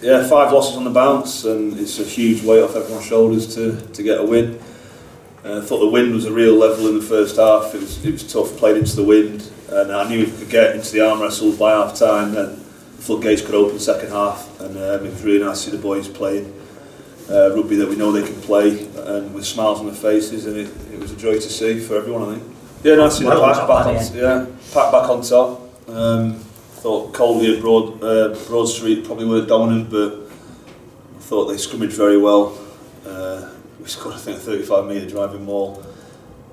Yeah, 5 losses on the bounce, and it's a huge weight off everyone's shoulders to get a win. I thought the wind was a real level in the first half. It was tough, played into the wind, and I knew if we could get into the arm wrestles by half time, then the floodgates could open second half, and it was really nice to see the boys playing rugby that we know they can play, and with smiles on their faces, and it was a joy to see for everyone, I think. Yeah, nice to see the pack back on top. Thought Colby and Broad Street probably weren't dominant, but I thought they scrimmaged very well. We scored, I think, a 35-metre driving maul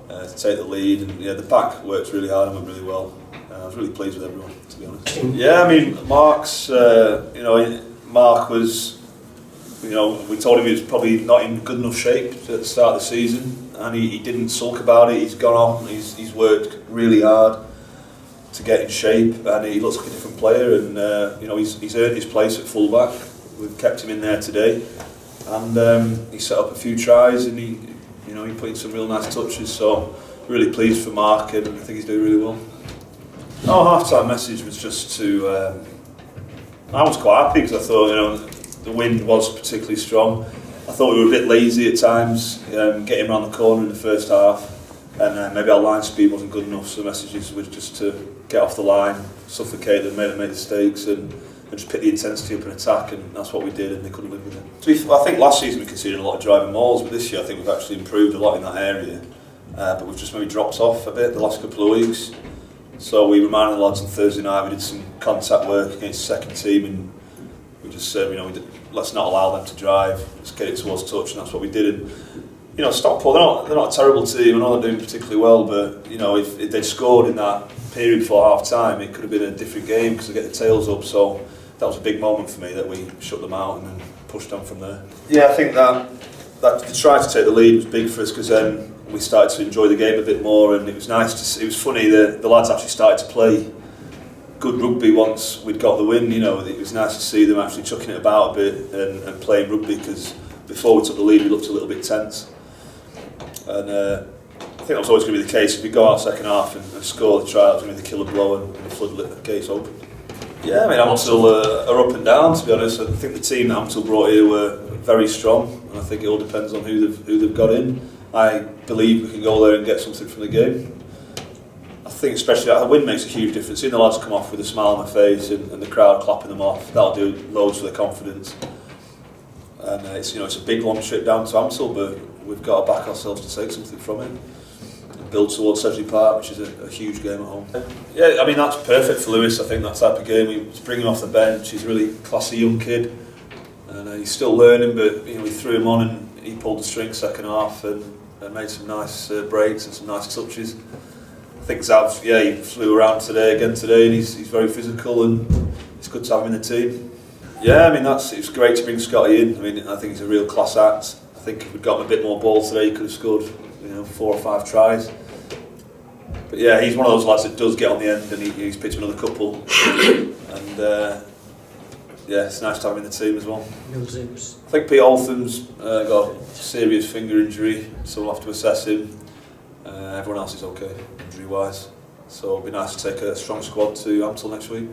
to take the lead, and yeah, the pack worked really hard and went really well. I was really pleased with everyone, to be honest. Yeah, I mean, Mark's, Mark was, we told him he was probably not in good enough shape at the start of the season, and he didn't sulk about it. He's gone on, he's worked really hard to get in shape, and he looks like a different player, and he's earned his place at fullback. We've kept him in there today, and he set up a few tries, and he put in some real nice touches. So really pleased for Mark, and I think he's doing really well. Our half-time message was just to. I was quite happy because I thought the wind was particularly strong. I thought we were a bit lazy at times, getting around the corner in the first half, and maybe our line speed wasn't good enough. So the messages was just to get off the line, suffocate them, make mistakes, and just pick the intensity up and attack, and that's what we did, and they couldn't live with it. I think last season we conceded a lot of driving mauls, but this year I think we've actually improved a lot in that area, but we've just maybe dropped off a bit the last couple of weeks. So we reminded the lads on Thursday night, we did some contact work against the second team, and we just said, let's not allow them to drive, let's get it towards touch, and that's what we did. And Stockport, they're not a terrible team. I know they're doing particularly well, but if they'd scored in that period before half time, it could have been a different game because they get the tails up. So that was a big moment for me that we shut them out and then pushed on from there. Yeah, I think that to try to take the lead was big for us, because then we started to enjoy the game a bit more, and it was nice to see. It was funny that the lads actually started to play good rugby once we'd got the win. It was nice to see them actually chucking it about a bit and playing rugby, because before we took the lead we looked a little bit tense. And I think that was always going to be the case. If we go out second half and score the try, it was going to be the killer blow and the floodgates open. Yeah, I mean, Amstel are up and down, to be honest. I think the team that Amstel brought here were very strong, and I think it all depends on who they've got in. I believe we can go there and get something from the game. I think especially that win makes a huge difference. Seeing the lads come off with a smile on their face and the crowd clapping them off, that'll do loads for their confidence. And it's a big long trip down to Amstel, but we've got to back ourselves to take something from it and build towards Sedgley Park, which is a huge game at home. Yeah, I mean, that's perfect for Lewis. I think that type of game, we bring him off the bench. He's a really classy young kid, and he's still learning, but we threw him on and he pulled the string second half and made some nice breaks and some nice touches. I think Zav, he flew around today, and he's very physical, and it's good to have him in the team. Yeah, I mean, it's great to bring Scotty in. I mean, I think he's a real class act. I think if we'd got him a bit more ball today, he could have scored 4 or 5 tries. But yeah, he's one of those lads that does get on the end, and he's picked another couple. And it's nice to have him in the team as well. I think Pete Oltham's got a serious finger injury, so we'll have to assess him. Everyone else is okay, injury-wise. So it'll be nice to take a strong squad to Amstel next week.